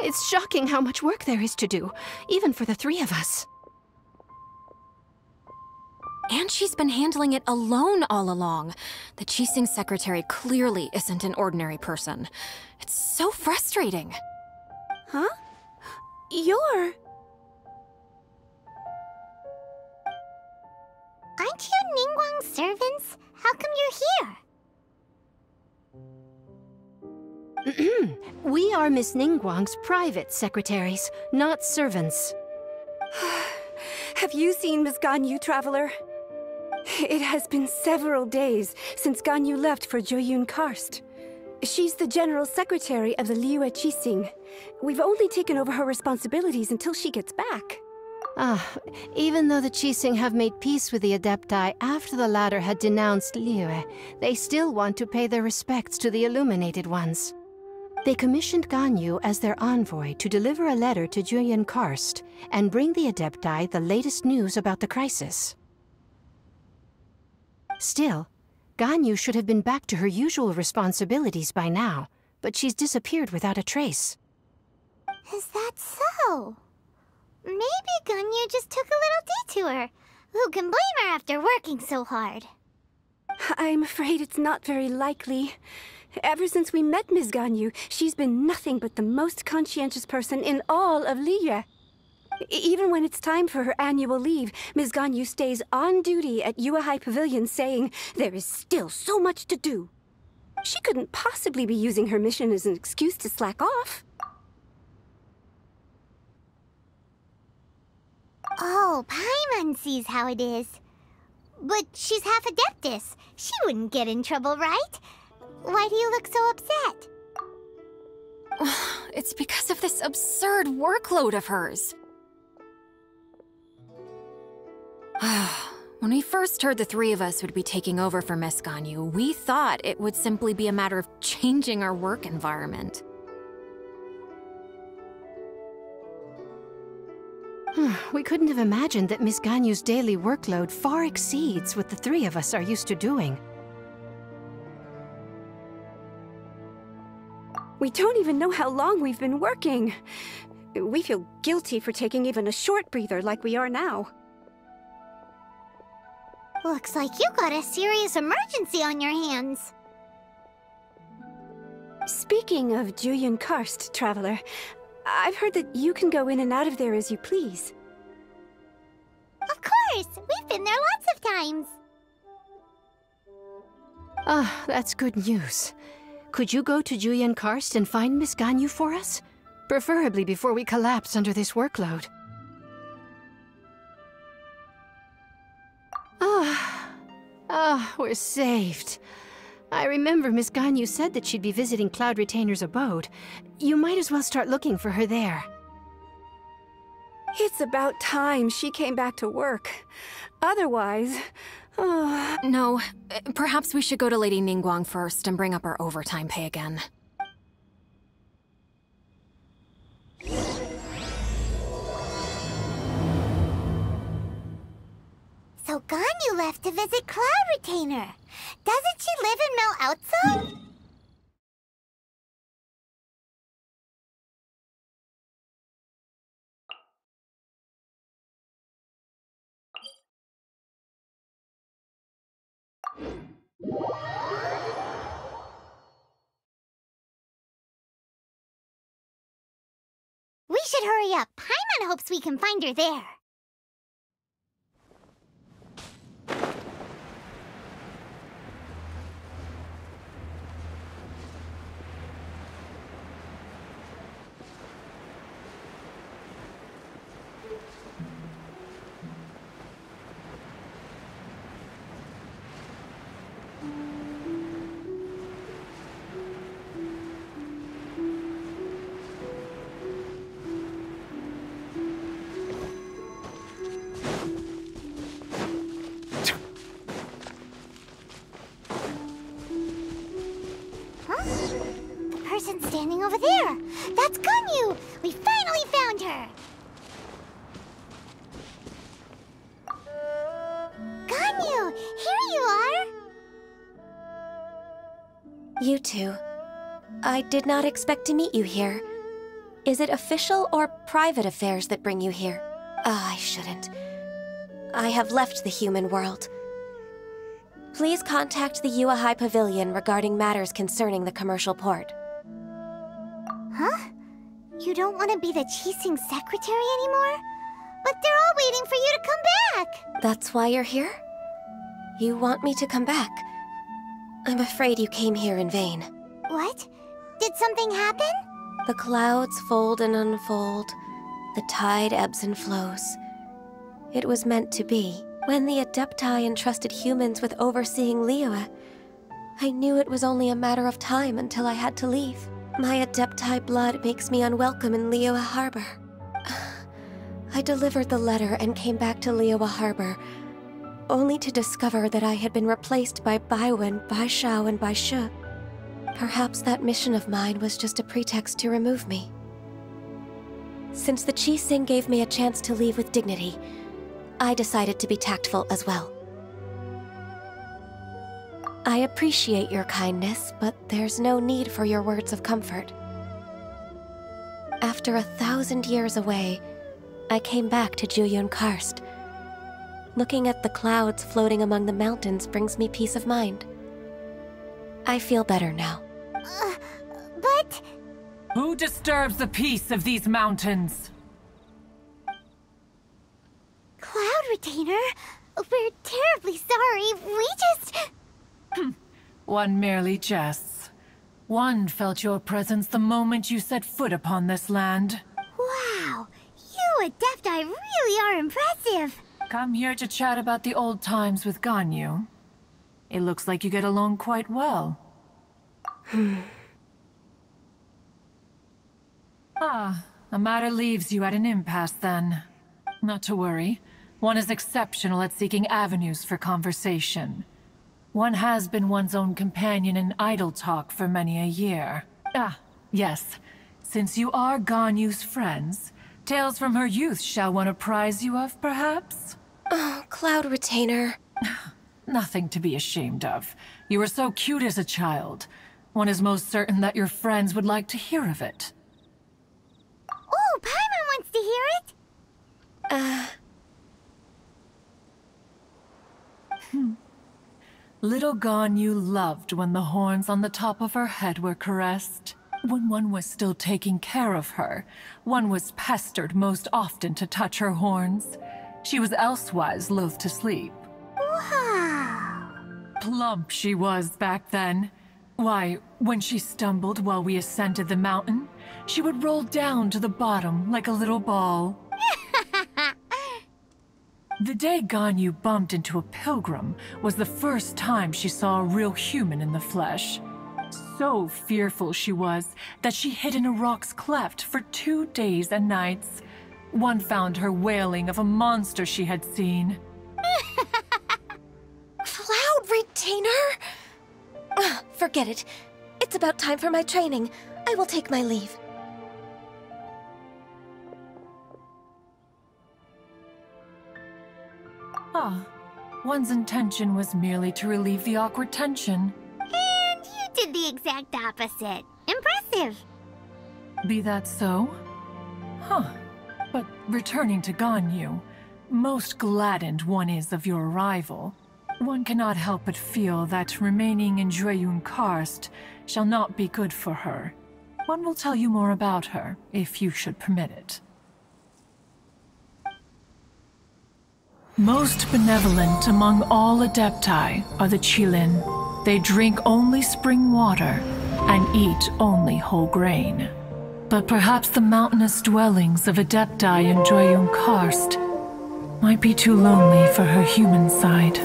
It's shocking how much work there is to do, even for the three of us. And she's been handling it alone all along. The Qixing secretary clearly isn't an ordinary person. It's so frustrating. Huh? You're... Aren't you Ningguang's servants? How come you're here? We are Miss Ningguang's private secretaries, not servants. Have you seen Miss Ganyu, Traveler? It has been several days since Ganyu left for Jueyun Karst. She's the general secretary of the Liyue Qixing. We've only taken over her responsibilities until she gets back. Even though the Qixing have made peace with the Adepti after the latter had denounced Liyue, they still want to pay their respects to the Illuminated Ones. They commissioned Ganyu as their envoy to deliver a letter to Jueyun Karst and bring the Adepti the latest news about the crisis. Still, Ganyu should have been back to her usual responsibilities by now, but she's disappeared without a trace. Is that so? Maybe Ganyu just took a little detour. Who can blame her after working so hard? I'm afraid it's not very likely. Ever since we met Ms. Ganyu, she's been nothing but the most conscientious person in all of Liyue. Even when it's time for her annual leave, Ms. Ganyu stays on duty at Yuehai Pavilion saying there is still so much to do. She couldn't possibly be using her mission as an excuse to slack off. Oh, Paimon sees how it is. But she's half Adeptus. She wouldn't get in trouble, right? Why do you look so upset? It's because of this absurd workload of hers. When we first heard the three of us would be taking over for Miss Ganyu, we thought it would simply be a matter of changing our work environment. We couldn't have imagined that Miss Ganyu's daily workload far exceeds what the three of us are used to doing. We don't even know how long we've been working. We feel guilty for taking even a short breather like we are now. Looks like you got a serious emergency on your hands. Speaking of Jueyun Karst, Traveler, I've heard that you can go in and out of there as you please. Of course! We've been there lots of times. That's good news. Could you go to Jueyun Karst and find Miss Ganyu for us? Preferably before we collapse under this workload. We're saved. I remember Miss Ganyu said that she'd be visiting Cloud Retainer's abode. You might as well start looking for her there. It's about time she came back to work. Otherwise... No, perhaps we should go to Lady Ningguang first and bring up our overtime pay again. So Ganyu left to visit Cloud Retainer. Doesn't she live in Mel Outso? We should hurry up. Paimon hopes we can find her there. one standing over there. That's Ganyu! We finally found her! Ganyu, here you are! You two. I did not expect to meet you here. Is it official or private affairs that bring you here? I shouldn't. I have left the human world. Please contact the Yua High Pavilion regarding matters concerning the commercial port. Huh? You don't want to be the Qixing secretary anymore? But they're all waiting for you to come back! That's why you're here? You want me to come back? I'm afraid you came here in vain. What? Did something happen? The clouds fold and unfold. The tide ebbs and flows. It was meant to be. When the Adepti entrusted humans with overseeing Liyue, I knew it was only a matter of time until I had to leave. My Adepti blood makes me unwelcome in Liyue Harbor. I delivered the letter and came back to Liyue Harbor, only to discover that I had been replaced by Baiwen, Baishao, and Baishu. Perhaps that mission of mine was just a pretext to remove me. Since the Qixing gave me a chance to leave with dignity, I decided to be tactful as well. I appreciate your kindness, but there's no need for your words of comfort. After 1,000 years away, I came back to Juyun Karst. Looking at the clouds floating among the mountains brings me peace of mind. I feel better now. But... Who disturbs the peace of these mountains? Cloud Retainer? We're terribly sorry. We just... One merely jests. One felt your presence the moment you set foot upon this land. Wow! You Adepti really are impressive! Come here to chat about the old times with Ganyu. It looks like you get along quite well. The matter leaves you at an impasse then. Not to worry. One is exceptional at seeking avenues for conversation. One has been one's own companion in idle talk for many a year. Yes. Since you are Ganyu's friends, tales from her youth shall one apprise you of, perhaps? Oh, Cloud Retainer. Nothing to be ashamed of. You were so cute as a child. One is most certain that your friends would like to hear of it. Oh, Paimon wants to hear it! Little Ganyu loved when the horns on the top of her head were caressed. When one was still taking care of her, one was pestered most often to touch her horns. She was elsewise loath to sleep. Wow! Plump she was back then. Why, when she stumbled while we ascended the mountain, she would roll down to the bottom like a little ball. The day Ganyu bumped into a pilgrim was the first time she saw a real human in the flesh. So fearful she was that she hid in a rock's cleft for 2 days and nights. One found her wailing of a monster she had seen. Cloud Retainer? Forget it. It's about time for my training. I will take my leave. One's intention was merely to relieve the awkward tension. And you did the exact opposite. Impressive! Be that so? But returning to Ganyu, most gladdened one is of your arrival. One cannot help but feel that remaining in Juyun Karst shall not be good for her. One will tell you more about her, if you should permit it. Most benevolent among all Adepti are the Qilin. They drink only spring water and eat only whole grain. But perhaps the mountainous dwellings of Adepti in Juyun Karst might be too lonely for her human side.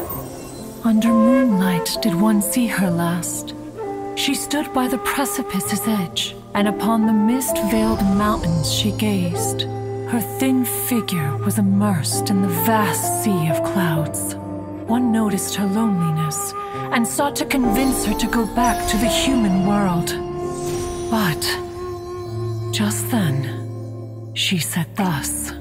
Under moonlight did one see her last. She stood by the precipice's edge, and upon the mist-veiled mountains she gazed. Her thin figure was immersed in the vast sea of clouds. One noticed her loneliness, and sought to convince her to go back to the human world. But just then, she said thus.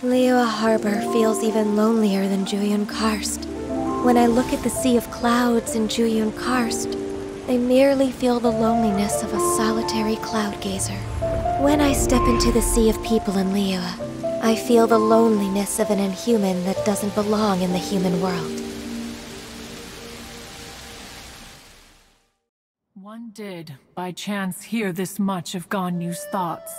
Liyue Harbor feels even lonelier than Jueyun Karst. When I look at the sea of clouds in Jueyun Karst, I merely feel the loneliness of a solitary cloud gazer. When I step into the sea of people in Liyue, I feel the loneliness of an inhuman that doesn't belong in the human world. One did, by chance, hear this much of Ganyu's thoughts.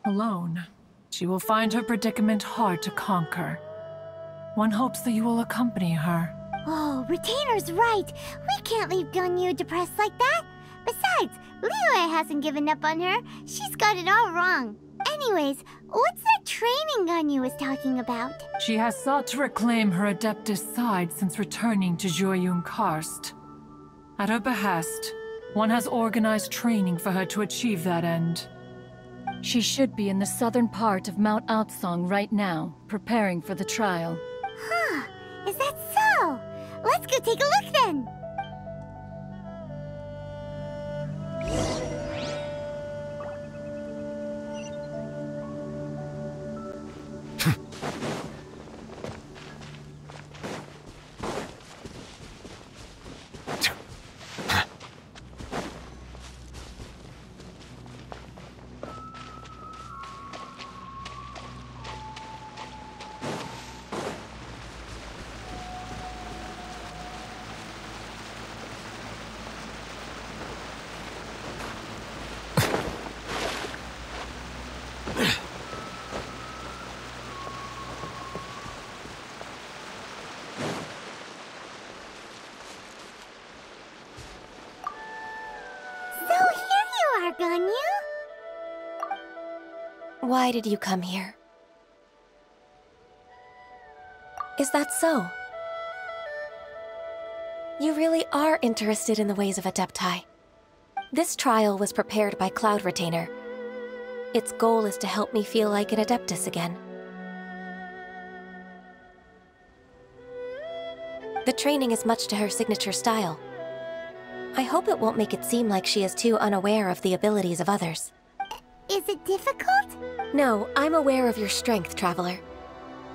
Alone, she will find her predicament hard to conquer. One hopes that you will accompany her. Oh, Retainer's right. We can't leave Ganyu depressed like that. Besides, Liyue hasn't given up on her. She's got it all wrong. Anyways, what's that training Ganyu was talking about? She has sought to reclaim her Adeptus side since returning to Jueyun Karst. At her behest, one has organized training for her to achieve that end. She should be in the southern part of Mount Aotsong right now, preparing for the trial. Huh, is that so? Let's go take a look then. Ganyu? Why did you come here? Is that so? You really are interested in the ways of Adepti. This trial was prepared by Cloud Retainer. Its goal is to help me feel like an Adeptus again. The training is much to her signature style. I hope it won't make it seem like she is too unaware of the abilities of others. Is it difficult? No, I'm aware of your strength, Traveler.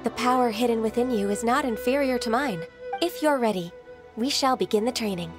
The power hidden within you is not inferior to mine. If you're ready, we shall begin the training.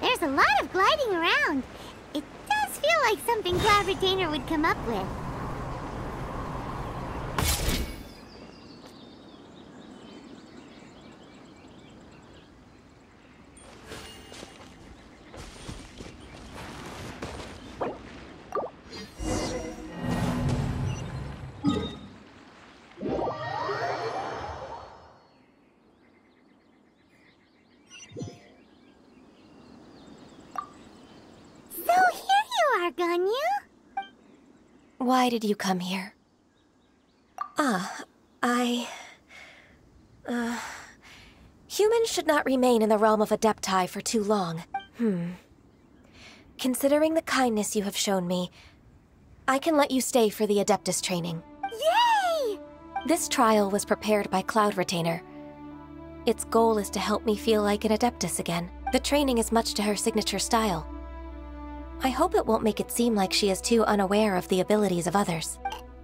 There's a lot of gliding around. It does feel like something Cloud Retainer would come up with. Ganyu? Why did you come here? Humans should not remain in the realm of Adepti for too long. Considering the kindness you have shown me, I can let you stay for the Adeptus training. Yay! This trial was prepared by Cloud Retainer. Its goal is to help me feel like an Adeptus again. The training is much to her signature style. I hope it won't make it seem like she is too unaware of the abilities of others.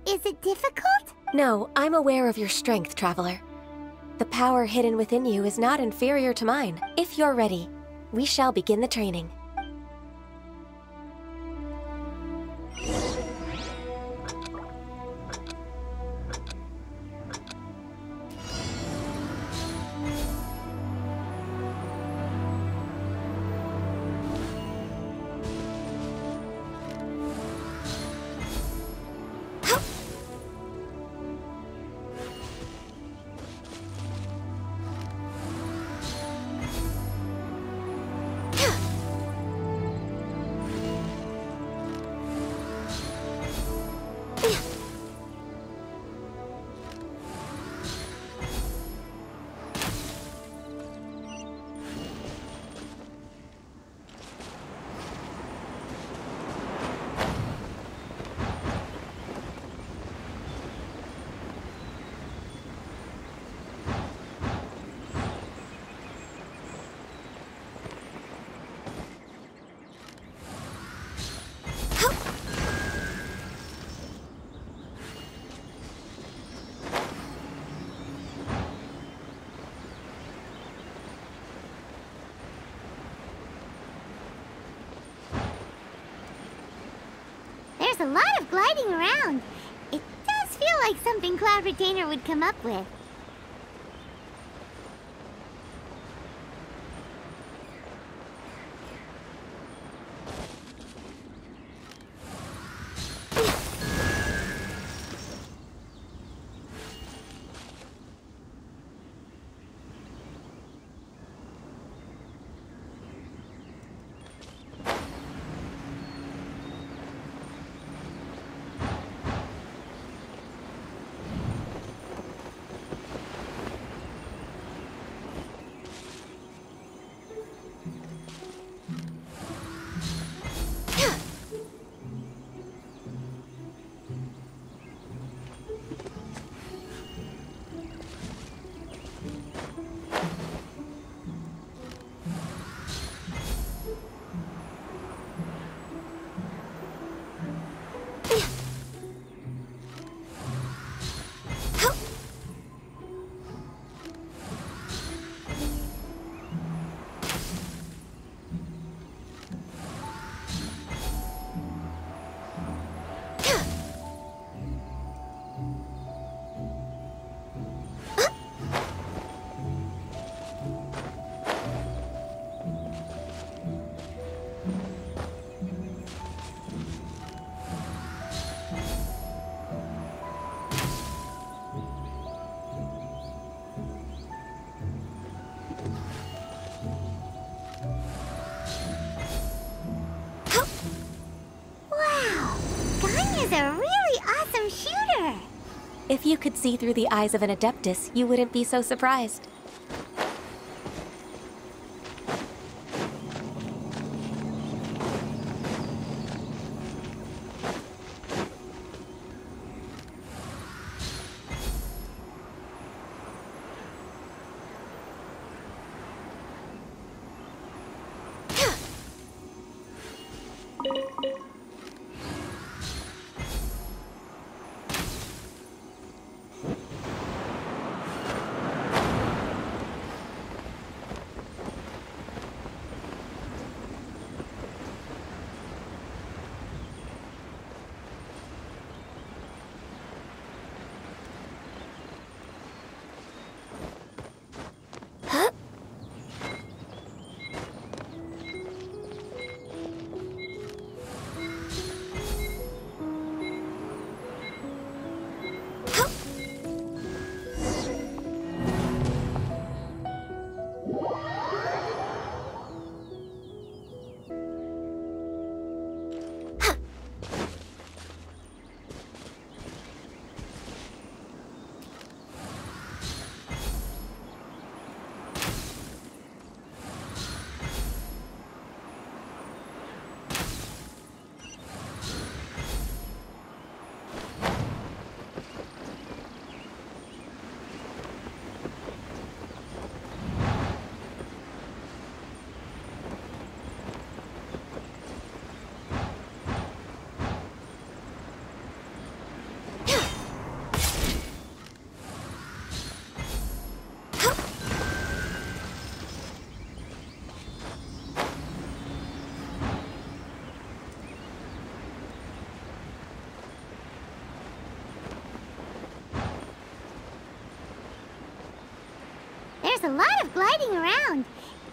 Is it difficult? No, I'm aware of your strength, Traveler. The power hidden within you is not inferior to mine. If you're ready, we shall begin the training. There's a lot of gliding around. It does feel like something Cloud Retainer would come up with. If you could see through the eyes of an Adeptus, you wouldn't be so surprised. There's a lot of gliding around.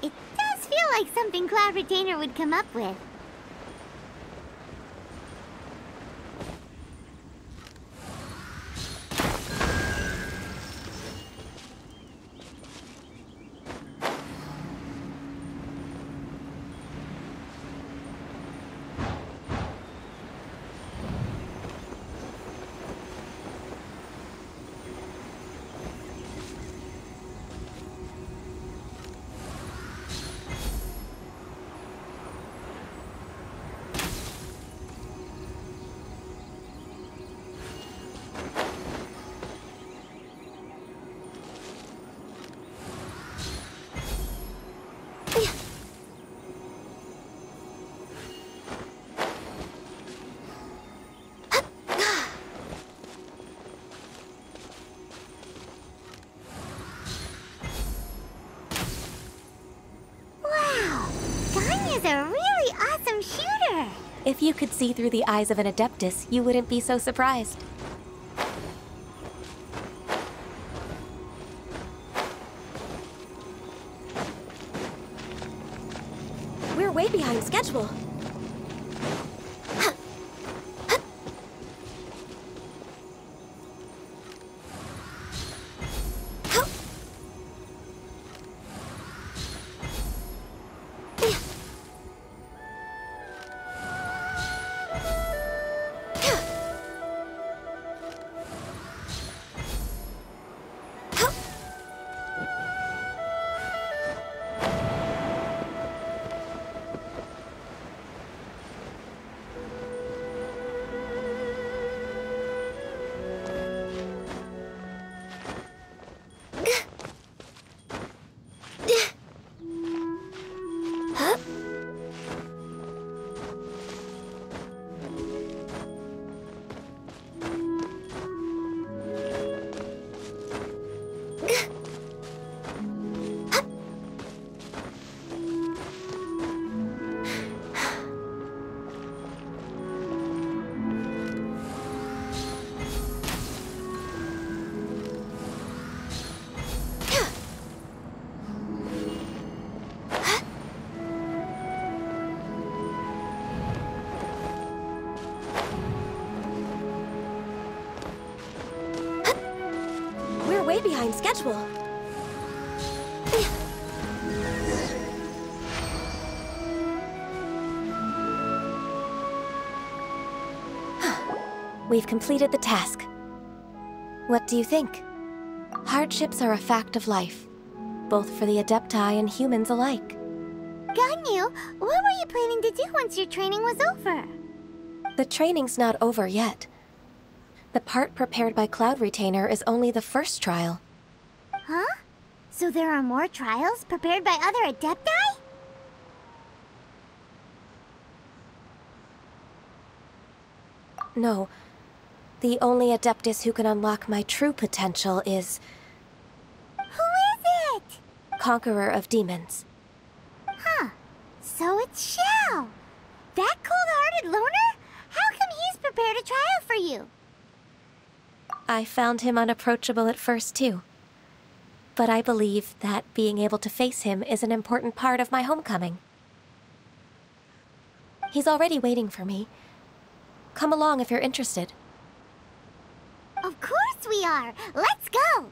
It does feel like something Cloud Retainer would come up with. Ganyu's a really awesome shooter! If you could see through the eyes of an Adeptus, you wouldn't be so surprised. We're way behind schedule. Way behind schedule. We've completed the task. What do you think? Hardships are a fact of life, both for the Adepti and humans alike. Ganyu, what were you planning to do once your training was over? The training's not over yet. The part prepared by Cloud Retainer is only the first trial. Huh? So there are more trials prepared by other Adepti? No. The only Adeptus who can unlock my true potential is... Who is it? Conqueror of Demons. Huh. So it's Xiao. That cold-hearted loner? How come he's prepared a trial for you? I found him unapproachable at first, too. But I believe that being able to face him is an important part of my homecoming. He's already waiting for me. Come along if you're interested. Of course we are! Let's go!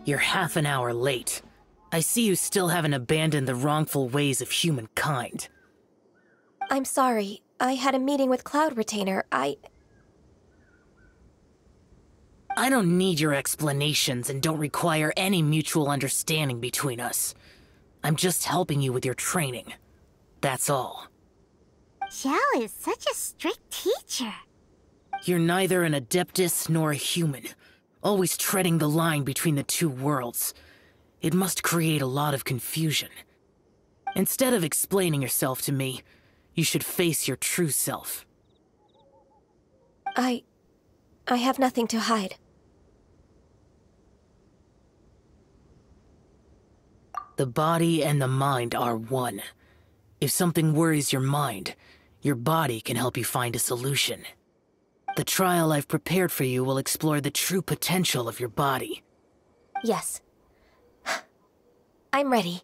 You're half an hour late. I see you still haven't abandoned the wrongful ways of humankind. I'm sorry. I had a meeting with Cloud Retainer. I don't need your explanations and don't require any mutual understanding between us. I'm just helping you with your training. That's all. Xiao is such a strict teacher. You're neither an Adeptus nor a human, always treading the line between the two worlds. It must create a lot of confusion. Instead of explaining yourself to me, you should face your true self. I have nothing to hide. The body and the mind are one. If something worries your mind, your body can help you find a solution. The trial I've prepared for you will explore the true potential of your body. Yes. I'm ready.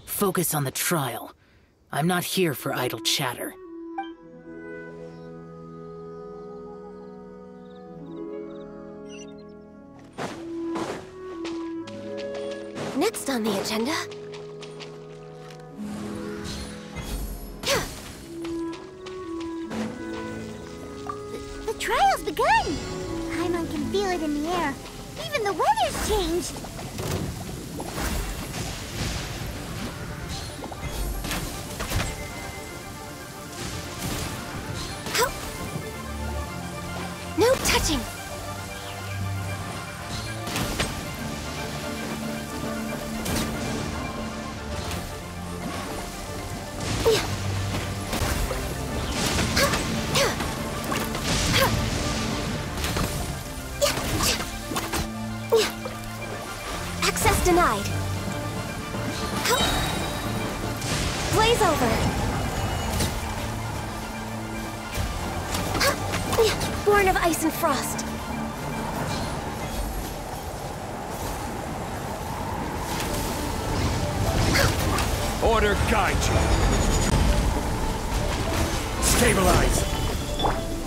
Focus on the trial. I'm not here for idle chatter. Next on the agenda... The trial's begun! Paimon can feel it in the air. Even the weather's changed! No touching! Access denied. Blaze over. Born of ice and frost. Order guide you. Stabilize.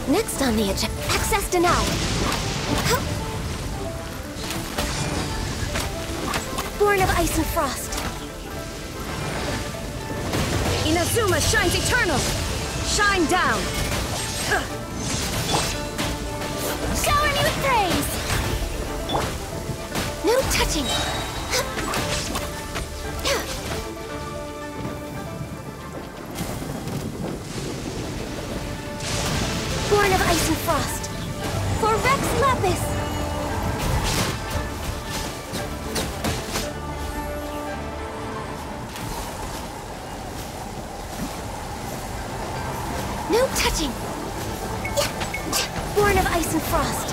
Next on the agenda. Access denied. Born of ice and frost. Inazuma shines eternal! Shine down! Shower me with praise! No touching! Born of ice and frost. For Rex Lapis! No touching! Born of ice and frost.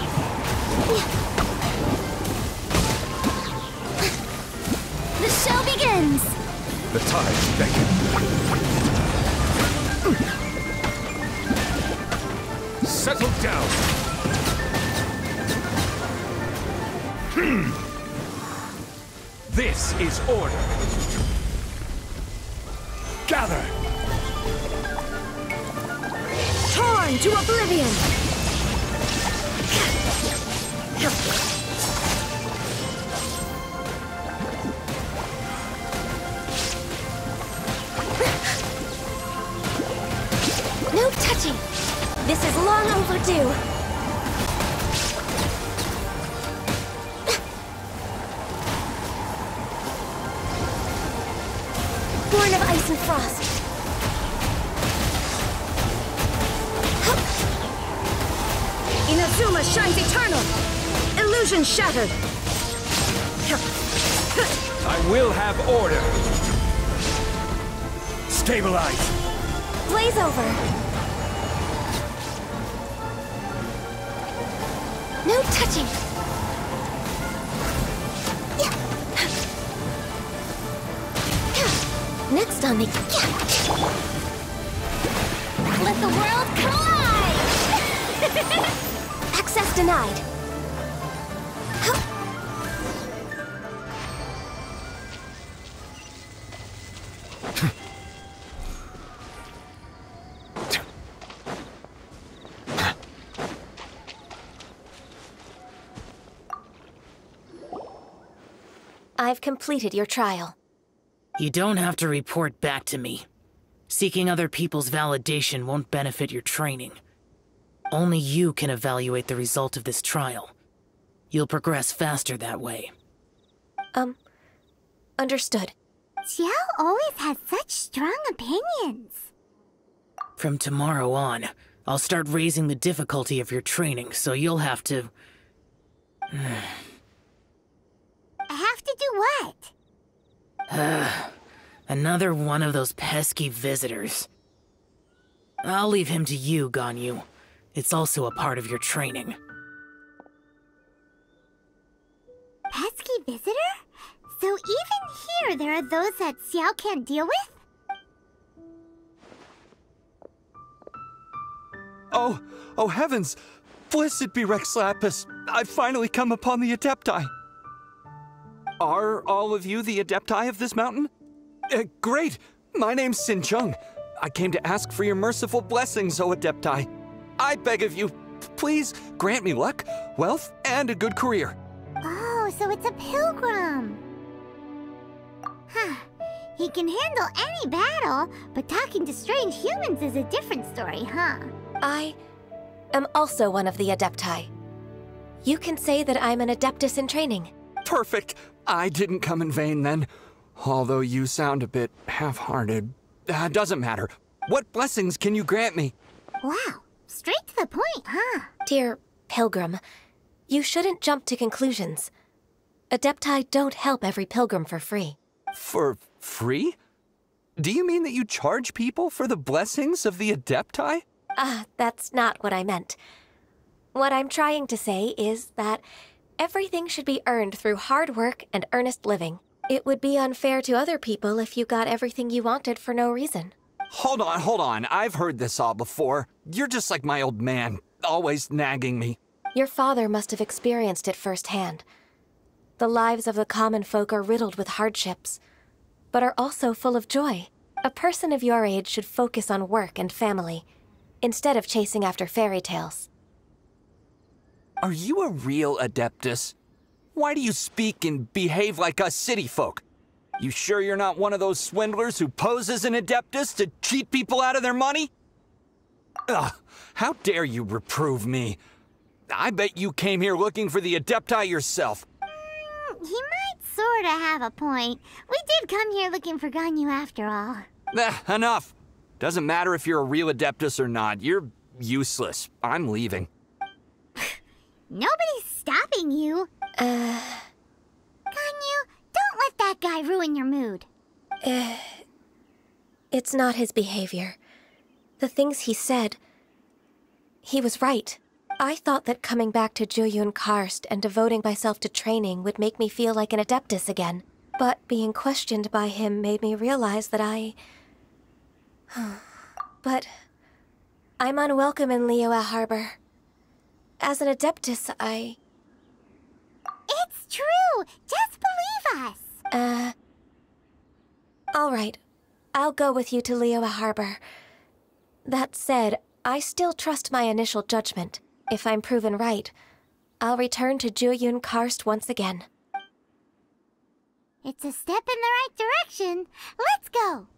The show begins! The tides beckon. Settle down. This is order. Gather. Torn to oblivion! No touching! This is long overdue. Born of ice and frost. Inazuma shines eternal! Illusion shattered! I will have order. Stabilize. Blaze over. No touching. Next on the... Let the world collide! Access denied. I've completed your trial. You don't have to report back to me. Seeking other people's validation won't benefit your training. Only you can evaluate the result of this trial. You'll progress faster that way. Understood. Xiao always has such strong opinions. From tomorrow on, I'll start raising the difficulty of your training, so you'll have to... Have to do what? Another one of those pesky visitors. I'll leave him to you, Ganyu. It's also a part of your training. Pesky visitor? So even here there are those that Xiao can't deal with? Oh heavens! Blessed be Rex Lapis! I've finally come upon the Adepti! Are all of you the Adepti of this mountain? Great! My name's Sin Chung. I came to ask for your merciful blessings, O Adepti. I beg of you, please grant me luck, wealth, and a good career. Oh, so it's a pilgrim. Huh. He can handle any battle, but talking to strange humans is a different story, huh? I am also one of the Adepti. You can say that I'm an Adeptus in training. Perfect. I didn't come in vain then. Although you sound a bit half-hearted. Doesn't matter. What blessings can you grant me? Wow. Straight to the point, huh? Dear Pilgrim, you shouldn't jump to conclusions. Adepti don't help every pilgrim for free. For free? Do you mean that you charge people for the blessings of the Adepti? That's not what I meant. What I'm trying to say is that everything should be earned through hard work and earnest living. It would be unfair to other people if you got everything you wanted for no reason. Hold on. I've heard this all before. You're just like my old man, always nagging me. Your father must have experienced it firsthand. The lives of the common folk are riddled with hardships, but are also full of joy. A person of your age should focus on work and family, instead of chasing after fairy tales. Are you a real Adeptus? Why do you speak and behave like us city folk? You sure you're not one of those swindlers who pose as an Adeptus to cheat people out of their money? Ugh, how dare you reprove me? I bet you came here looking for the Adepti yourself. He might sorta have a point. We did come here looking for Ganyu after all. Enough. Doesn't matter if you're a real Adeptus or not. You're useless. I'm leaving. Nobody's stopping you. Ganyu, don't let that guy ruin your mood. It's not his behavior. The things he said... He was right. I thought that coming back to Jueyun Karst and devoting myself to training would make me feel like an Adeptus again. But being questioned by him made me realize that But... I'm unwelcome in Liyue Harbor. As an Adeptus, It's true! Just believe us! Alright. I'll go with you to Liyue Harbor. That said, I still trust my initial judgment. If I'm proven right, I'll return to Jueyun Karst once again. It's a step in the right direction. Let's go!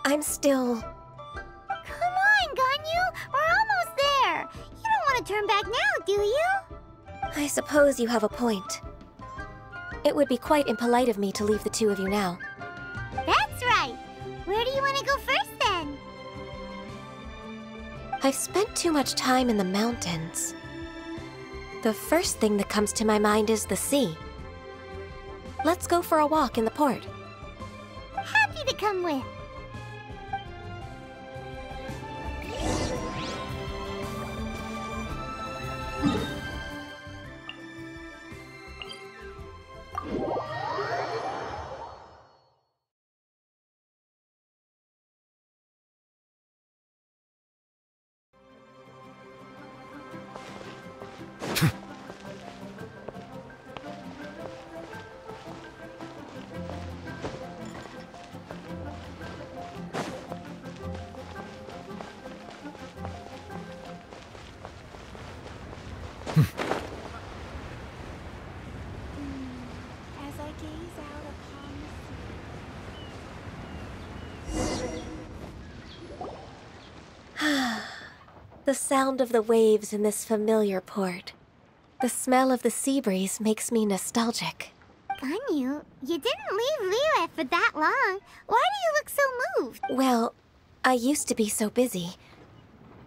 I'm still... Come on, Ganyu! We're almost there! You don't want to turn back now, do you? I suppose you have a point. It would be quite impolite of me to leave the two of you now. That's right! Where do you want to go first, then? I've spent too much time in the mountains. The first thing that comes to my mind is the sea. Let's go for a walk in the port. Happy to come with. As I gaze out upon The sound of the waves in this familiar port. The smell of the sea breeze makes me nostalgic. Ganyu, you didn't leave Liyue for that long. Why do you look so moved? Well, I used to be so busy.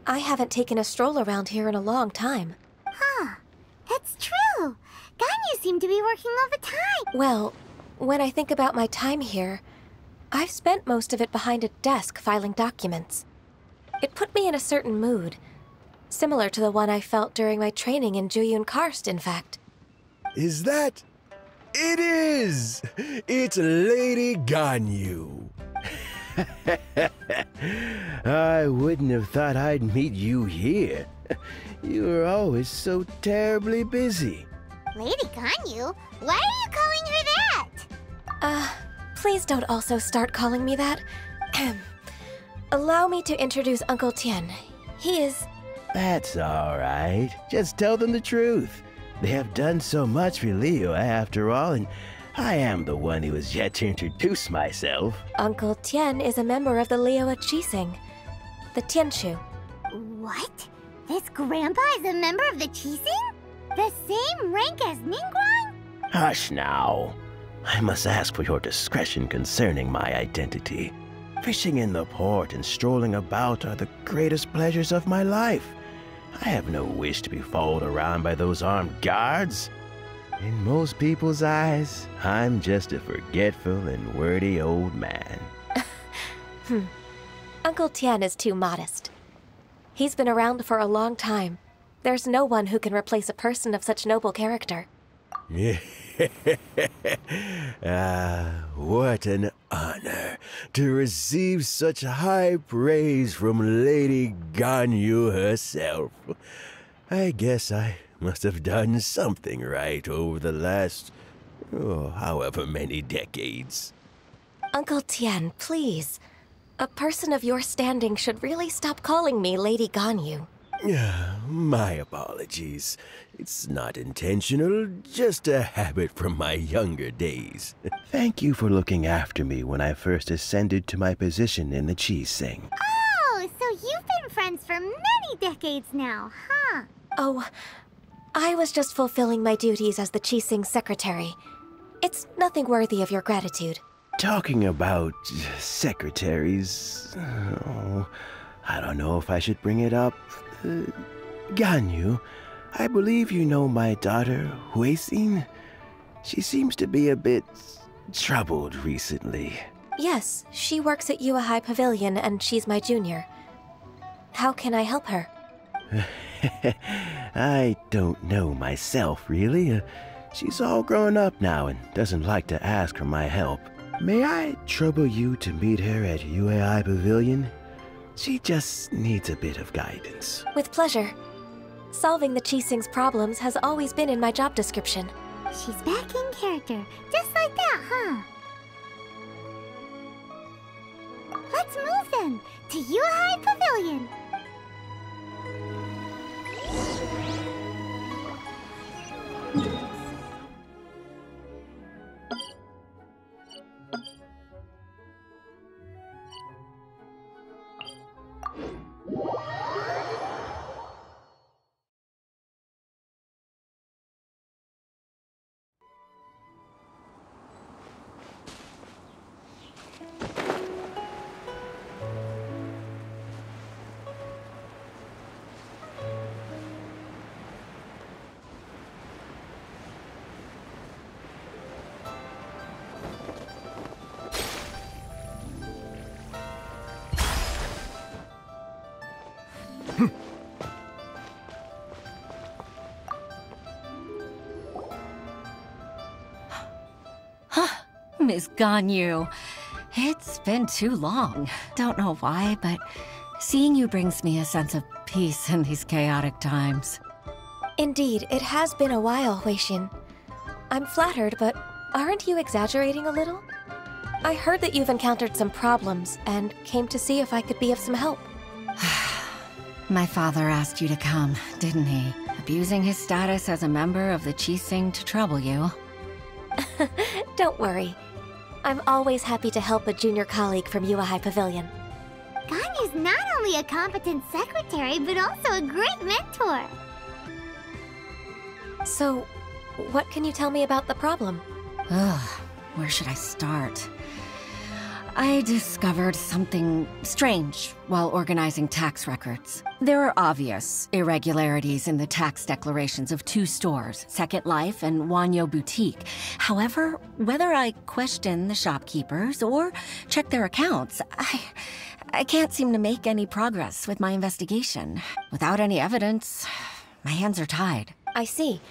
I haven't taken a stroll around here in a long time. Huh. That's true. Ganyu seemed to be working all the time. Well, when I think about my time here, I've spent most of it behind a desk filing documents. It put me in a certain mood, similar to the one I felt during my training in Jueyun Karst, in fact. Is that... It is! It's Lady Ganyu. I wouldn't have thought I'd meet you here. You were always so terribly busy. Lady Ganyu? Why are you calling her that? Please don't also start calling me that. Allow me to introduce Uncle Tian. He is... That's all right. Just tell them the truth. They have done so much for Liyue after all, and I am the one who has yet to introduce myself. Uncle Tian is a member of the Liyue Qixing, the Tianshu. What? This grandpa is a member of the Qixing? The same rank as Ningguang? Hush now. I must ask for your discretion concerning my identity. Fishing in the port and strolling about are the greatest pleasures of my life. I have no wish to be followed around by those armed guards. In most people's eyes, I'm just a forgetful and wordy old man. Uncle Tian is too modest. He's been around for a long time. There's no one who can replace a person of such noble character. What an honor to receive such high praise from Lady Ganyu herself. I guess I must have done something right over the last, however many decades. Uncle Tian, please. A person of your standing should really stop calling me Lady Ganyu. My apologies. It's not intentional, just a habit from my younger days. Thank you for looking after me when I first ascended to my position in the Qixing. Oh, so you've been friends for many decades now, huh? Oh, I was just fulfilling my duties as the Qixing secretary. It's nothing worthy of your gratitude. Talking about secretaries, I don't know if I should bring it up. Ganyu, I believe you know my daughter, Huixin. She seems to be a bit troubled recently. Yes, she works at Yua High Pavilion and she's my junior. How can I help her? I don't know myself, really. She's all grown up now and doesn't like to ask for my help. May I trouble you to meet her at Yua High Pavilion? She just needs a bit of guidance. With pleasure. Solving the Qixing's problems has always been in my job description. She's back in character, just like that, huh? Let's move then, to Yua High Pavilion. Miss Ganyu, it's been too long. Don't know why, but seeing you brings me a sense of peace in these chaotic times. Indeed, it has been a while, Huixin. I'm flattered, but aren't you exaggerating a little? I heard that you've encountered some problems and came to see if I could be of some help. My father asked you to come, didn't he? Abusing his status as a member of the Qixing to trouble you. Don't worry. I'm always happy to help a junior colleague from Yua High Pavilion. Ganyu's not only a competent secretary, but also a great mentor. So, what can you tell me about the problem? Ugh, where should I start? I discovered something strange while organizing tax records. There are obvious irregularities in the tax declarations of two stores, Second Life and Wanyo Boutique. However, whether I question the shopkeepers or check their accounts, I can't seem to make any progress with my investigation. Without any evidence, my hands are tied. I see.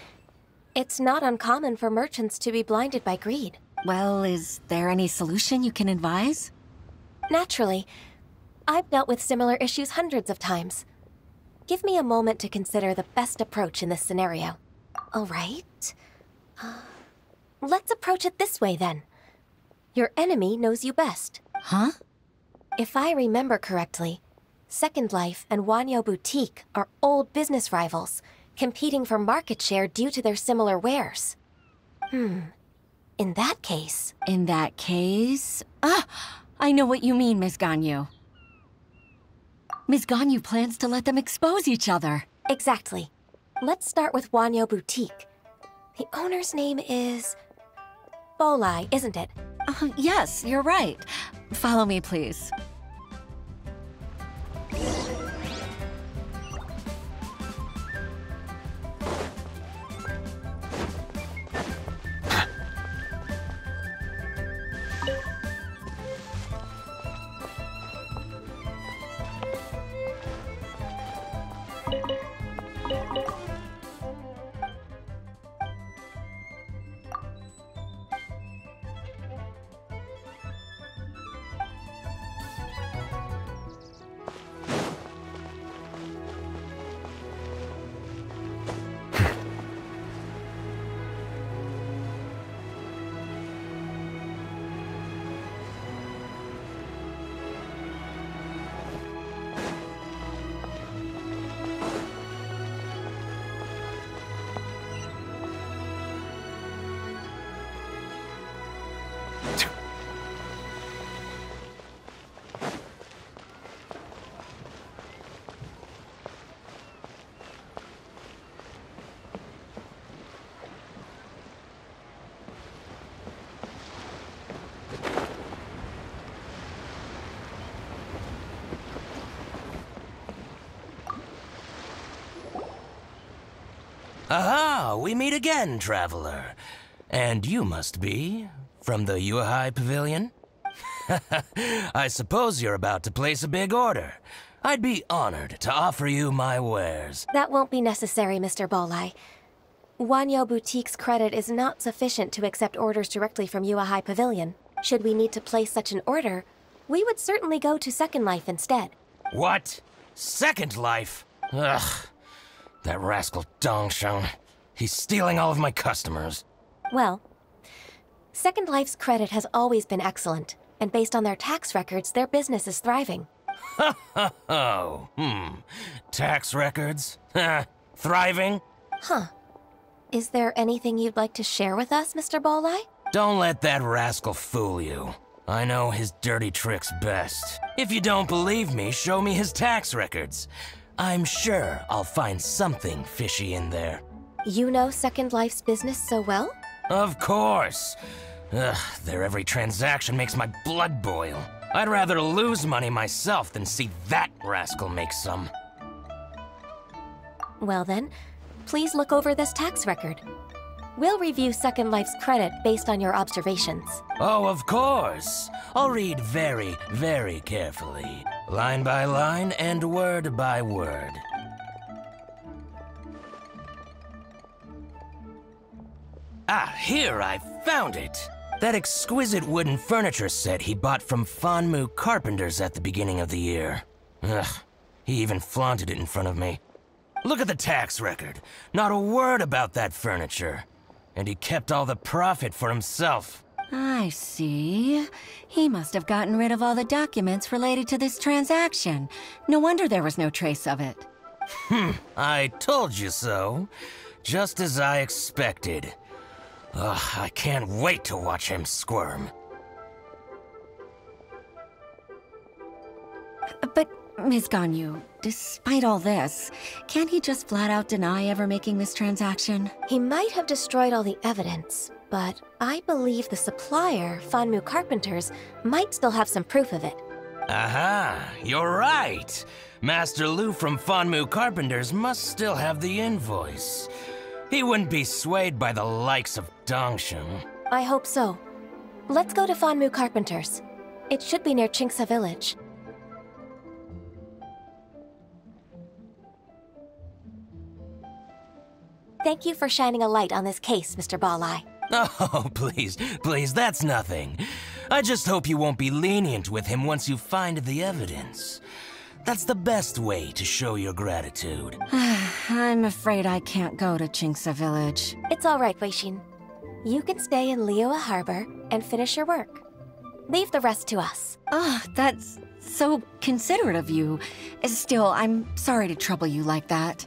It's not uncommon for merchants to be blinded by greed. Well, is there any solution you can advise? Naturally. I've dealt with similar issues hundreds of times. Give me a moment to consider the best approach in this scenario. All right. Let's approach it this way, then. Your enemy knows you best. Huh? If I remember correctly, Second Life and Wanyo Boutique are old business rivals, competing for market share due to their similar wares. In that case... I know what you mean, Miss Ganyu. Miss Ganyu plans to let them expose each other. Exactly. Let's start with Wanyo Boutique. The owner's name is... Bolai, isn't it? Yes, you're right. Follow me, please. Aha, we meet again, traveler. And you must be from the Yuehai Pavilion? I suppose you're about to place a big order. I'd be honored to offer you my wares. That won't be necessary, Mr. Bolai. Wanyo Boutique's credit is not sufficient to accept orders directly from Yuehai Pavilion. Should we need to place such an order, we would certainly go to Second Life instead. What? Second Life? Ugh. That rascal Dongshan. He's stealing all of my customers. Well, Second Life's credit has always been excellent, and based on their tax records, their business is thriving. Tax records? Thriving? Huh. Is there anything you'd like to share with us, Mr. Bolai? Don't let that rascal fool you. I know his dirty tricks best. If you don't believe me, show me his tax records. I'm sure I'll find something fishy in there. You know Second Life's business so well? Of course. Ugh, their every transaction makes my blood boil. I'd rather lose money myself than see that rascal make some. Well then, please look over this tax record. We'll review Second Life's credit based on your observations. Oh, of course. I'll read very, very carefully. Line by line and word by word. Ah, here, I found it. That exquisite wooden furniture set he bought from Fanmu Carpenters at the beginning of the year. Ugh, he even flaunted it in front of me. Look at the tax record. Not a word about that furniture. And he kept all the profit for himself. I see. He must have gotten rid of all the documents related to this transaction. No wonder there was no trace of it. I told you so. Just as I expected. Ugh, I can't wait to watch him squirm. But, Ms. Ganyu, despite all this, can't he just flat out deny ever making this transaction? He might have destroyed all the evidence, but I believe the supplier, Fanmu Carpenters, might still have some proof of it. Aha, you're right. Master Lu from Fanmu Carpenters must still have the invoice. He wouldn't be swayed by the likes of Dongshan. I hope so. Let's go to Fanmu Carpenters. It should be near Chingsa Village. Thank you for shining a light on this case, Mr. Bolai. Oh, please, that's nothing. I just hope you won't be lenient with him once you find the evidence. That's the best way to show your gratitude. I'm afraid I can't go to Chingsa Village. It's all right, Weishin. You can stay in Liyue Harbor and finish your work. Leave the rest to us. Oh, that's so considerate of you. Still, I'm sorry to trouble you like that.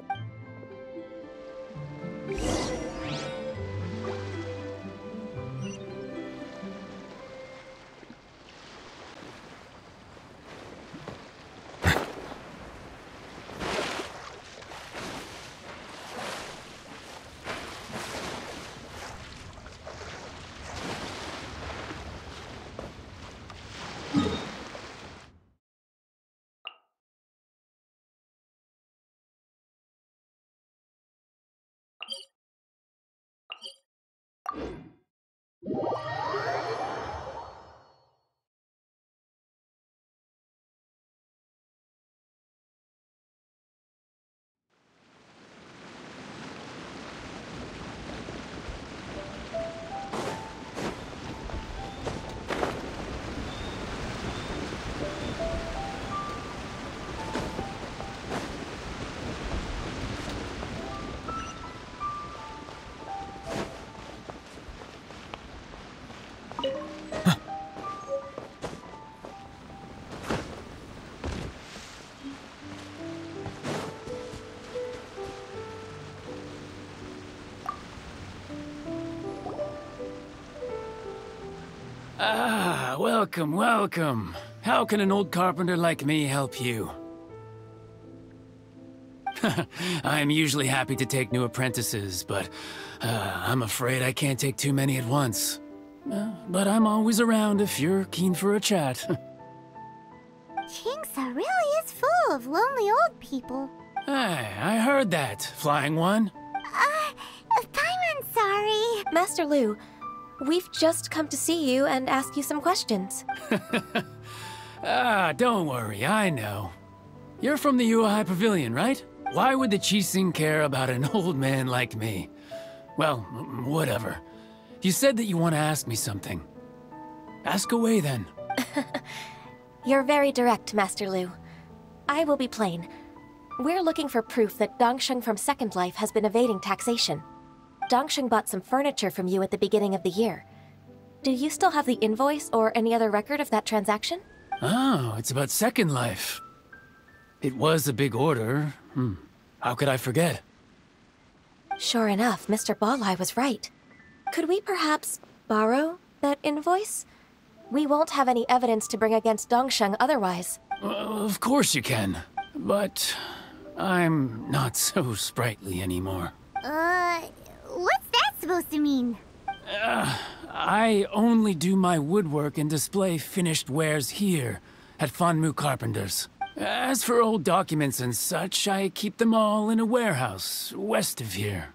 Ah, welcome, welcome. How can an old carpenter like me help you? I'm usually happy to take new apprentices, but I'm afraid I can't take too many at once. But I'm always around if you're keen for a chat. Chingsa really is full of lonely old people. Hey, I heard that, Flying One. Master Lu, we've just come to see you and ask you some questions. Don't worry, I know. You're from the Yuehai Pavilion, right? Why would the Qixing care about an old man like me? Well, whatever. You said that you want to ask me something. Ask away, then. You're very direct, Master Lu. I will be plain. We're looking for proof that Dongsheng from Second Life has been evading taxation. Dongsheng bought some furniture from you at the beginning of the year. Do you still have the invoice or any other record of that transaction? Oh, it's about Second Life. It was a big order. How could I forget? Sure enough, Mr. Balai was right. Could we perhaps borrow that invoice? We won't have any evidence to bring against Dongsheng otherwise. Of course you can, but I'm not so sprightly anymore. What's that supposed to mean? I only do my woodwork and display finished wares here at Fanmu Carpenters. As for old documents and such, I keep them all in a warehouse west of here.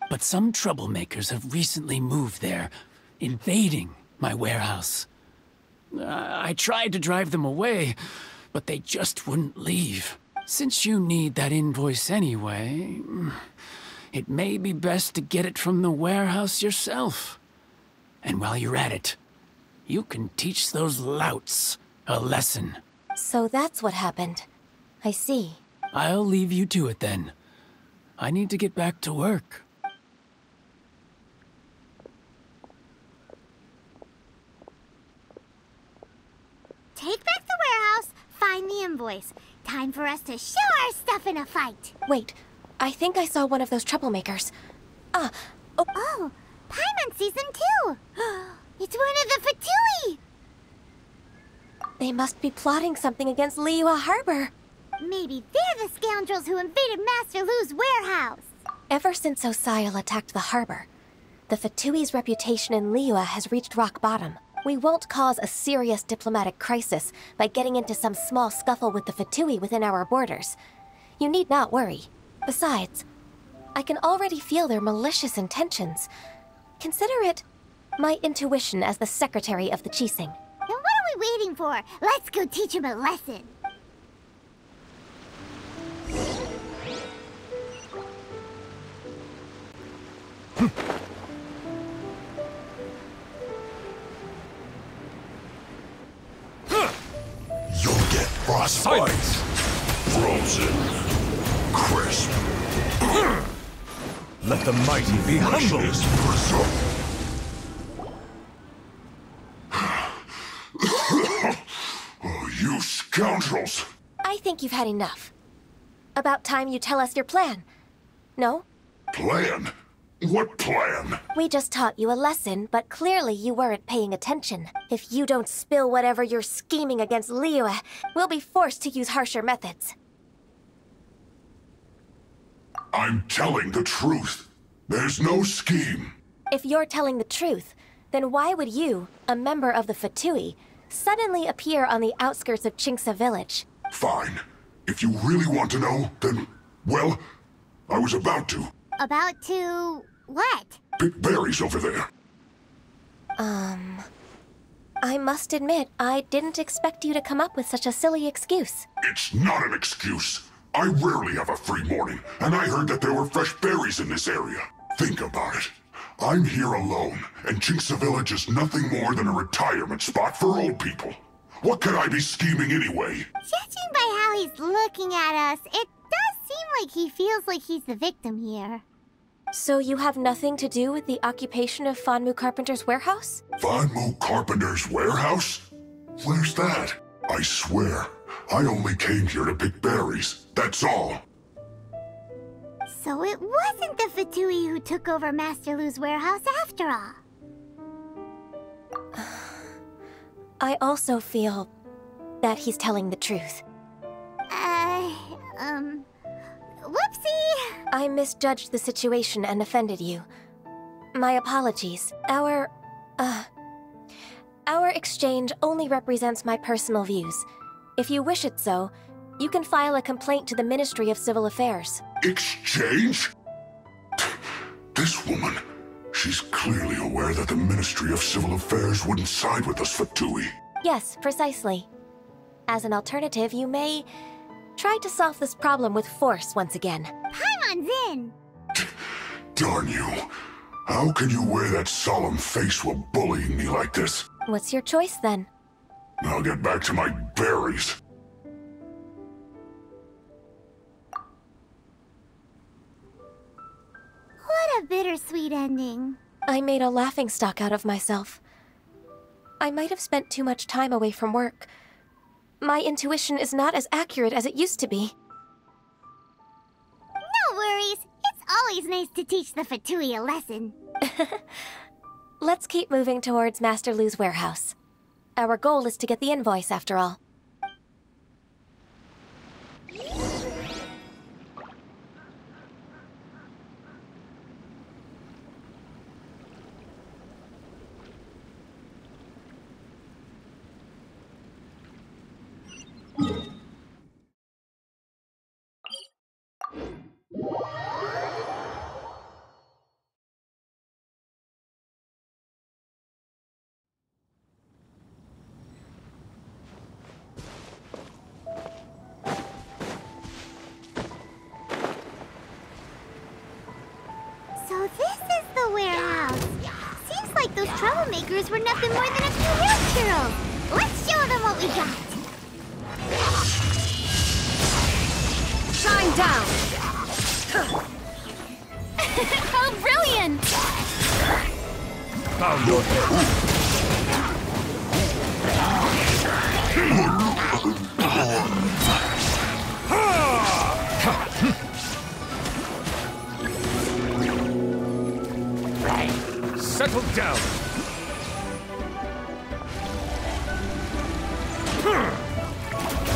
But some troublemakers have recently moved there, invading my warehouse. I tried to drive them away, but they just wouldn't leave. Since you need that invoice anyway, it may be best to get it from the warehouse yourself. And while you're at it, you can teach those louts a lesson. So that's what happened. I see. I'll leave you to it then. I need to get back to work. Take back the warehouse, find the invoice. Time for us to show our stuff in a fight. Wait, I think I saw one of those troublemakers. Oh, Paimon sees them too. It's one of the Fatui. They must be plotting something against Liyue Harbor. Maybe they're the scoundrels who invaded Master Lu's warehouse. Ever since Osial attacked the harbor, the Fatui's reputation in Liyue has reached rock bottom. We won't cause a serious diplomatic crisis by getting into some small scuffle with the Fatui within our borders. You need not worry. Besides, I can already feel their malicious intentions. Consider it my intuition as the secretary of the Qixing. Then what are we waiting for? Let's go teach him a lesson. You'll get frostbite. Frozen. Crisp. Let the mighty be humbled. Oh, you scoundrels! I think you've had enough. About time you tell us your plan. No? Plan? What plan? We just taught you a lesson, but clearly you weren't paying attention. If you don't spill whatever you're scheming against Liyue, we'll be forced to use harsher methods. I'm telling the truth. There's no scheme. If you're telling the truth, then why would you, a member of the Fatui, suddenly appear on the outskirts of Qingce village? Fine. If you really want to know, then, well, I was about to. About to... what? Pick berries over there. I must admit, I didn't expect you to come up with such a silly excuse. It's not an excuse. I rarely have a free morning, and I heard that there were fresh berries in this area. Think about it. I'm here alone, and Qingce Village is nothing more than a retirement spot for old people. What could I be scheming anyway? Judging by how he's looking at us, it does seem like he feels like he's the victim here. So you have nothing to do with the occupation of Fanmu Carpenter's warehouse? Fanmu Carpenter's warehouse? Where's that? I swear, I only came here to pick berries, that's all. So it wasn't the Fatui who took over Master Lu's warehouse after all. I also feel that he's telling the truth. Whoopsie! I misjudged the situation and offended you. My apologies. Our exchange only represents my personal views. If you wish it so, you can file a complaint to the Ministry of Civil Affairs. Exchange? This woman, She's clearly aware that the Ministry of Civil Affairs wouldn't side with us, Fatui. Yes, precisely. As an alternative, you may try to solve this problem with force once again. Paimon's in! Darn you. How can you wear that solemn face while bullying me like this? What's your choice, then? I'll get back to my berries. What a bittersweet ending. I made a laughingstock out of myself. I might have spent too much time away from work. My intuition is not as accurate as it used to be. No worries. It's always nice to teach the Fatui a lesson. Let's keep moving towards Master Lu's warehouse. Our goal is to get the invoice, after all. So this is the warehouse. Seems like those troublemakers were nothing more than a few hill churros. Let's show them what we got. Shine down! Oh, brilliant! Bow your head. Settle down.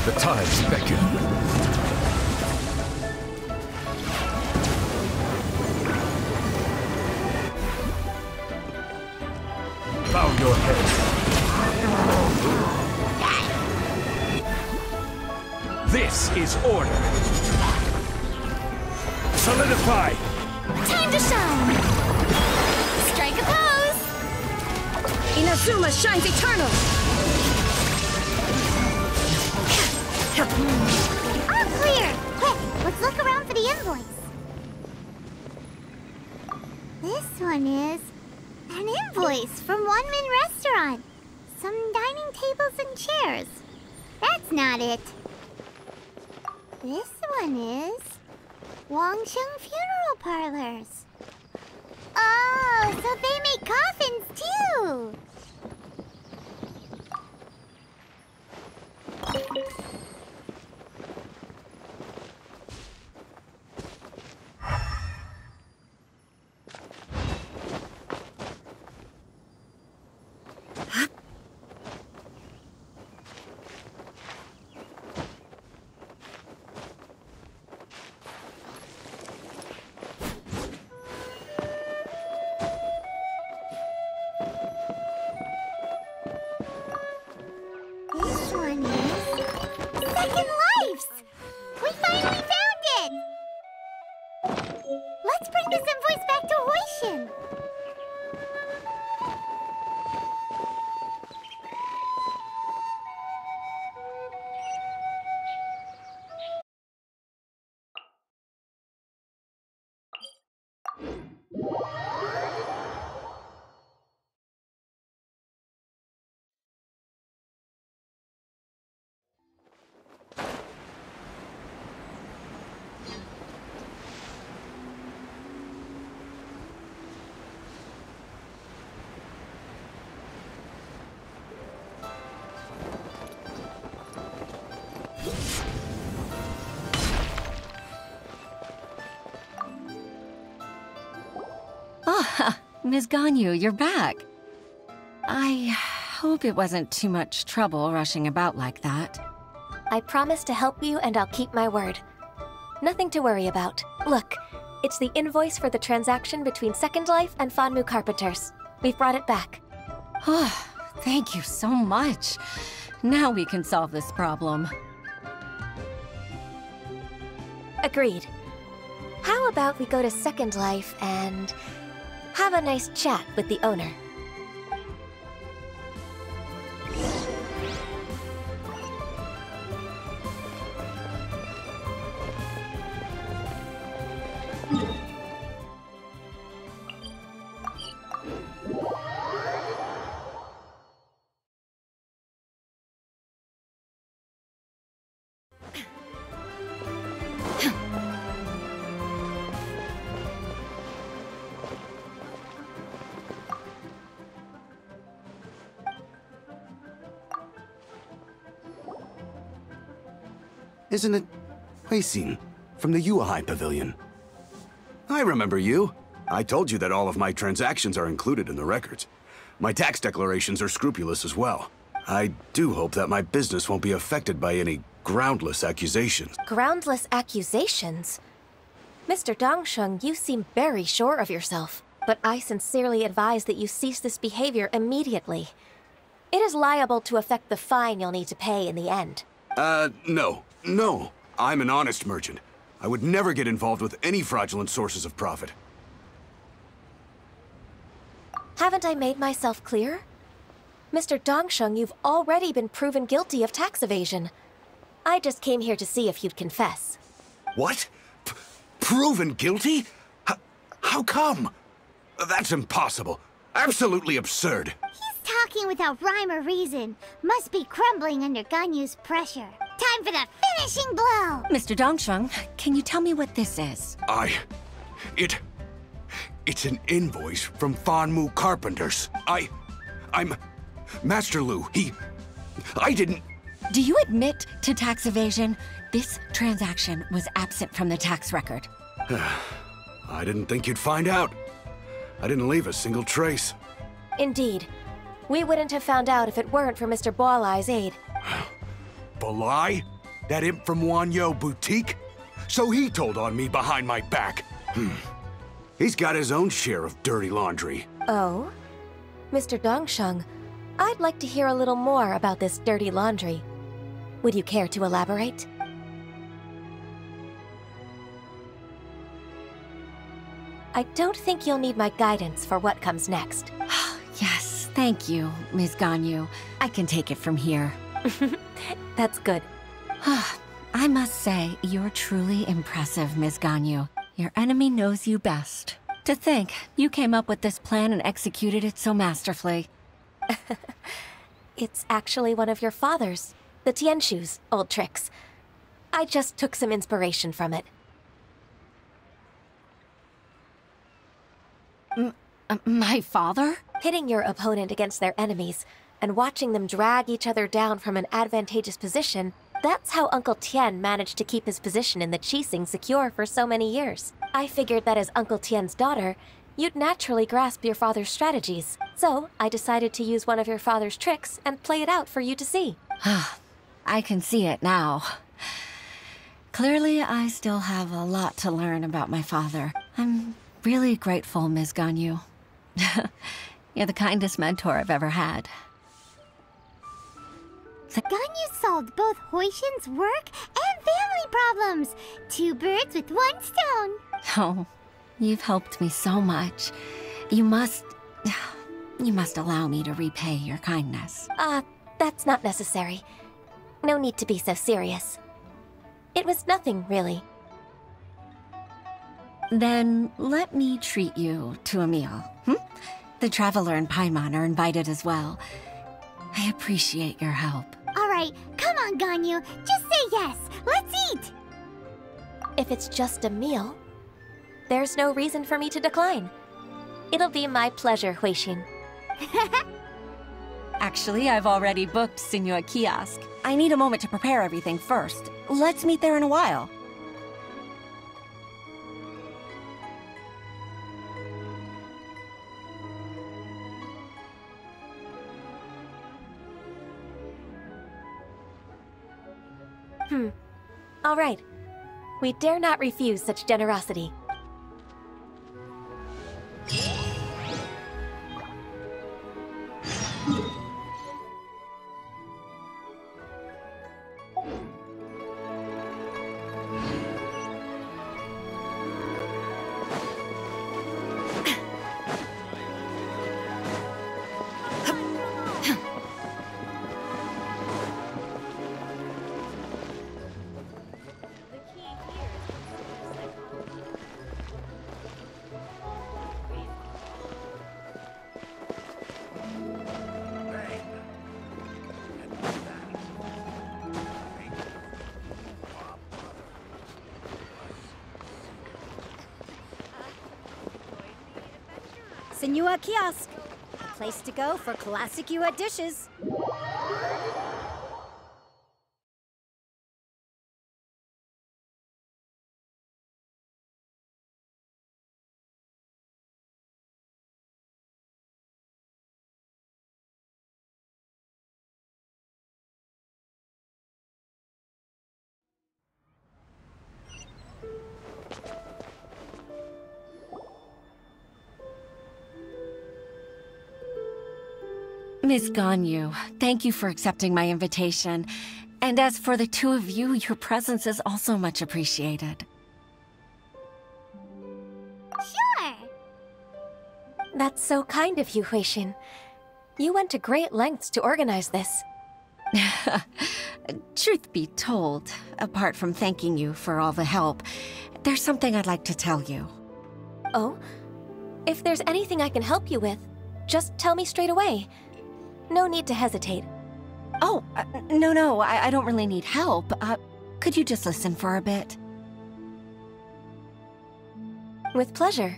The tides beckon. Bow your head. This is order. Solidify. Time to shine! Strike a pose! Inazuma shines eternal! All clear! Quick, let's look around for the invoice. This one is an invoice from One Min Restaurant. Some dining tables and chairs. That's not it. This one is Wangsheng Funeral Parlors. Oh, so they make coffins too! This one is Second Lives! We finally found it! Let's bring this invoice back to Hoishin. Ah, Ms. Ganyu, you're back. I hope it wasn't too much trouble rushing about like that. I promise to help you, and I'll keep my word. Nothing to worry about. Look, it's the invoice for the transaction between Second Life and Fanmu Carpenters. We've brought it back. Oh, thank you so much. Now we can solve this problem. Agreed. How about we go to Second Life and Have a nice chat with the owner. Isn't it Huixin from the Yuehai Pavilion? I remember you. I told you that all of my transactions are included in the records. My tax declarations are scrupulous as well. I do hope that my business won't be affected by any groundless accusations. Groundless accusations? Mr. Dongsheng, you seem very sure of yourself. But I sincerely advise that you cease this behavior immediately. It is liable to affect the fine you'll need to pay in the end. No. I'm an honest merchant. I would never get involved with any fraudulent sources of profit. Haven't I made myself clear? Mr. Dongsheng, you've already been proven guilty of tax evasion. I just came here to see if you'd confess. What? Proven guilty? How come? That's impossible. Absolutely absurd. He's talking without rhyme or reason. Must be crumbling under Ganyu's pressure. Time for the finishing blow! Mr. Dongsheng, can you tell me what this is? It's an invoice from Fanmu Carpenters. I'm Master Lu. I didn't... Do you admit to tax evasion? This transaction was absent from the tax record. I didn't think you'd find out. I didn't leave a single trace. Indeed. We wouldn't have found out if it weren't for Mr. Boalai's aid. Balai? That imp from Wanyo Boutique? So he told on me behind my back. He's got his own share of dirty laundry. Oh? Mr. Dongsheng, I'd like to hear a little more about this dirty laundry. Would you care to elaborate? I don't think you'll need my guidance for what comes next. Yes, thank you, Ms. Ganyu. I can take it from here. That's good. I must say, you're truly impressive, Ms. Ganyu. Your enemy knows you best. To think, you came up with this plan and executed it so masterfully. It's actually one of your father's, the Tianshu's, old tricks. I just took some inspiration from it. My father? Pitting your opponent against their enemies and watching them drag each other down from an advantageous position, that's how Uncle Tien managed to keep his position in the Qixing secure for so many years. I figured that as Uncle Tien's daughter, you'd naturally grasp your father's strategies. So I decided to use one of your father's tricks and play it out for you to see. I can see it now. Clearly, I still have a lot to learn about my father. I'm really grateful, Ms. Ganyu. You're the kindest mentor I've ever had. Ganyu solved both Huixin's work and family problems. 2 birds with 1 stone. Oh, you've helped me so much. You must allow me to repay your kindness. That's not necessary. No need to be so serious. It was nothing, really. Then let me treat you to a meal. The Traveler and Paimon are invited as well. I appreciate your help. All right, come on, Ganyu. Just say yes. Let's eat. If it's just a meal, there's no reason for me to decline. It'll be my pleasure, Huixin. Actually, I've already booked Senua Kiosk. I need a moment to prepare everything first. Let's meet there in a while. All right. We dare not refuse such generosity. Senua Kiosk. Place to go for classic Yua dishes. Miss Ganyu, thank you for accepting my invitation. And as for the two of you, your presence is also much appreciated. Sure. That's so kind of you, Huixin. You went to great lengths to organize this. Truth be told, apart from thanking you for all the help, there's something I'd like to tell you. Oh? If there's anything I can help you with, just tell me straight away. No need to hesitate. Oh, no, I don't really need help. Could you just listen for a bit? With pleasure.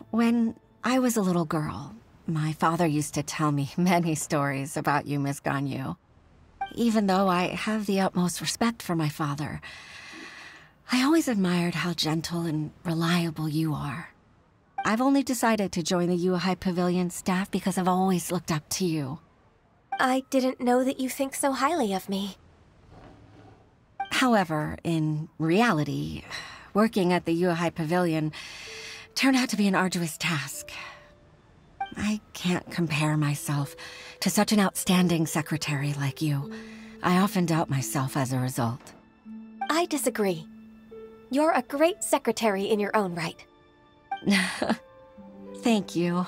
When I was a little girl, my father used to tell me many stories about you, Miss Ganyu. Even though I have the utmost respect for my father, I always admired how gentle and reliable you are. I've only decided to join the Yuhai Pavilion staff because I've always looked up to you. I didn't know that you think so highly of me. However, in reality, working at the Yuhai Pavilion turned out to be an arduous task. I can't compare myself to such an outstanding secretary like you. I often doubt myself as a result. I disagree. You're a great secretary in your own right. Thank you.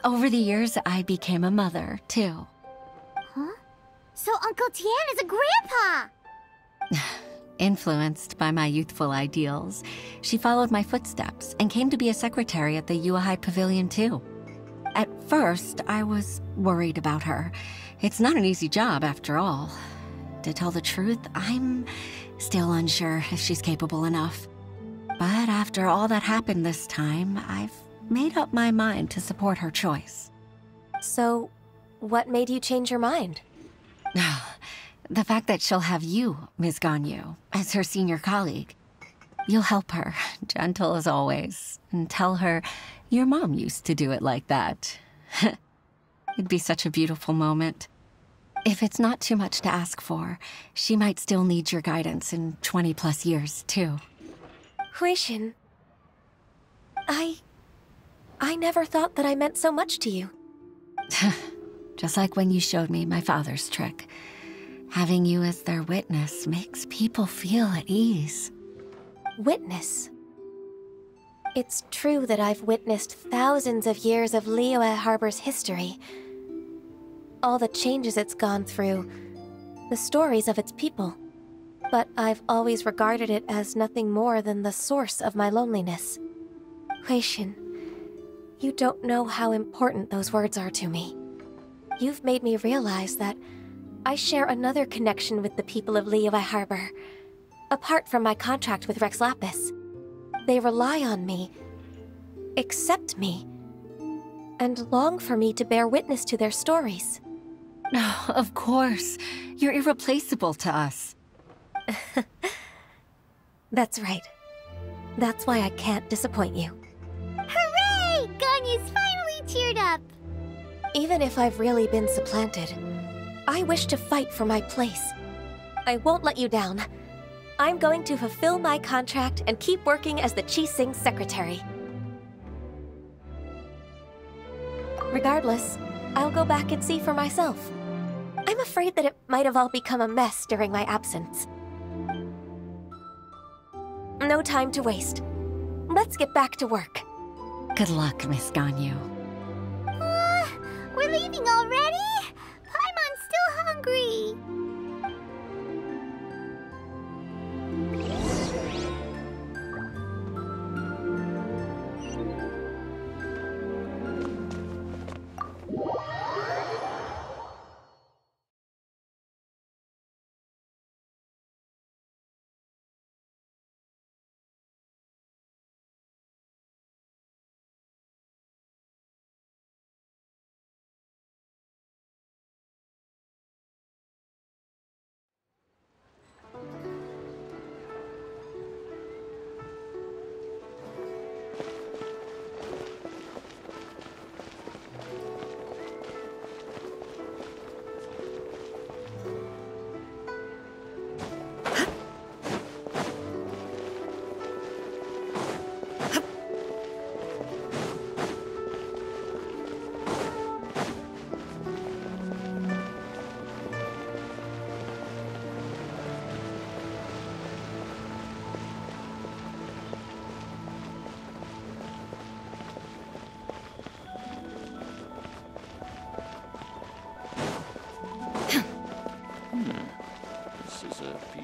Over the years, I became a mother, too. Huh? So Uncle Tian is a grandpa! Influenced by my youthful ideals, she followed my footsteps and came to be a secretary at the Yuhai Pavilion, too. At first, I was worried about her. It's not an easy job, after all. To tell the truth, I'm still unsure if she's capable enough. But after all that happened this time, I've made up my mind to support her choice. So, what made you change your mind? The fact that she'll have you, Ms. Ganyu, as her senior colleague. You'll help her, gentle as always, and tell her your mom used to do it like that. It'd be such a beautiful moment. If it's not too much to ask for, she might still need your guidance in 20+ years, too. Huixin, I never thought that I meant so much to you. Just like when you showed me my father's trick. Having you as their witness makes people feel at ease. Witness? It's true that I've witnessed thousands of years of Liyue Harbor's history. All the changes it's gone through, the stories of its people. But I've always regarded it as nothing more than the source of my loneliness. Huixin, you don't know how important those words are to me. You've made me realize that I share another connection with the people of Liyue Harbor, apart from my contract with Rex Lapis. They rely on me, accept me, and long for me to bear witness to their stories. Oh, of course. You're irreplaceable to us. That's right. That's why I can't disappoint you. Hooray! Ganyu's finally cheered up! Even if I've really been supplanted, I wish to fight for my place. I won't let you down. I'm going to fulfill my contract and keep working as the Qixing secretary. Regardless, I'll go back and see for myself. I'm afraid that it might have all become a mess during my absence. No time to waste. Let's get back to work. Good luck, Miss Ganyu. We're leaving already? Paimon's still hungry.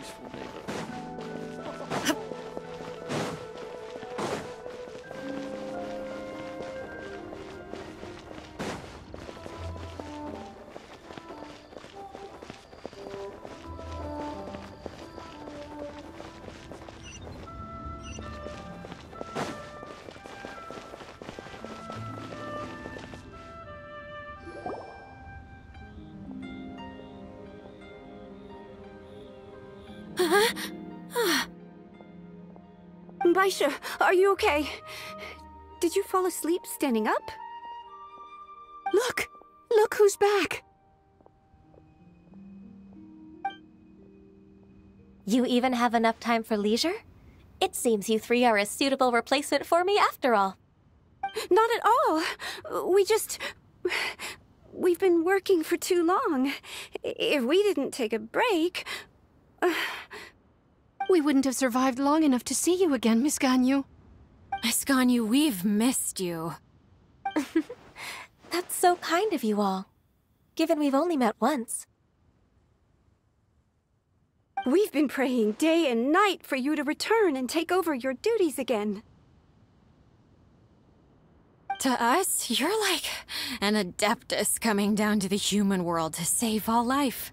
peaceful neighborhood. Baisha, are you okay? Did you fall asleep standing up? Look! Look who's back! You even have enough time for leisure? It seems you three are a suitable replacement for me after all. Not at all. We've been working for too long. If we didn't take a break... We wouldn't have survived long enough to see you again, Miss Ganyu. Miss Ganyu, we've missed you. That's so kind of you all, given we've only met once. We've been praying day and night for you to return and take over your duties again. To us, you're like an adeptus coming down to the human world to save all life.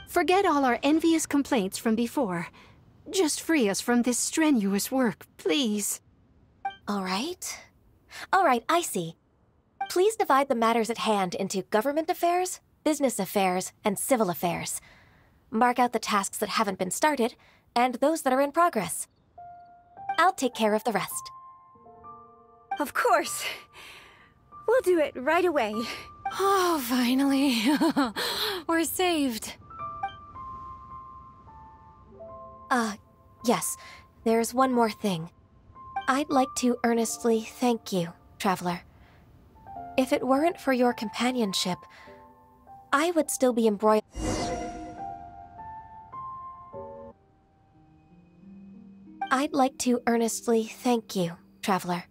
Forget all our envious complaints from before. Just free us from this strenuous work, please. All right. All right, I see. Please divide the matters at hand into government affairs, business affairs, and civil affairs. Mark out the tasks that haven't been started, and those that are in progress. I'll take care of the rest. Of course. We'll do it right away. Oh, finally. We're saved. Yes. There's one more thing. I'd like to earnestly thank you, Traveler. If it weren't for your companionship, I would still be embroiled. I'd like to earnestly thank you, Traveler.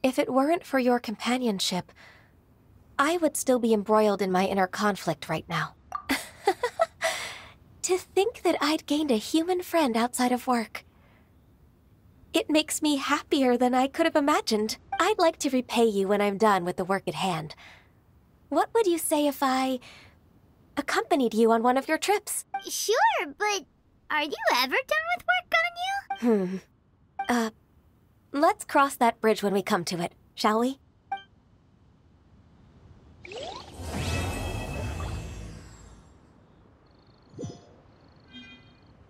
If it weren't for your companionship, I would still be embroiled in my inner conflict right now. To think that I'd gained a human friend outside of work. It makes me happier than I could have imagined. I'd like to repay you when I'm done with the work at hand. What would you say if I accompanied you on one of your trips? Sure, but are you ever done with work, Ganyu? Let's cross that bridge when we come to it, shall we?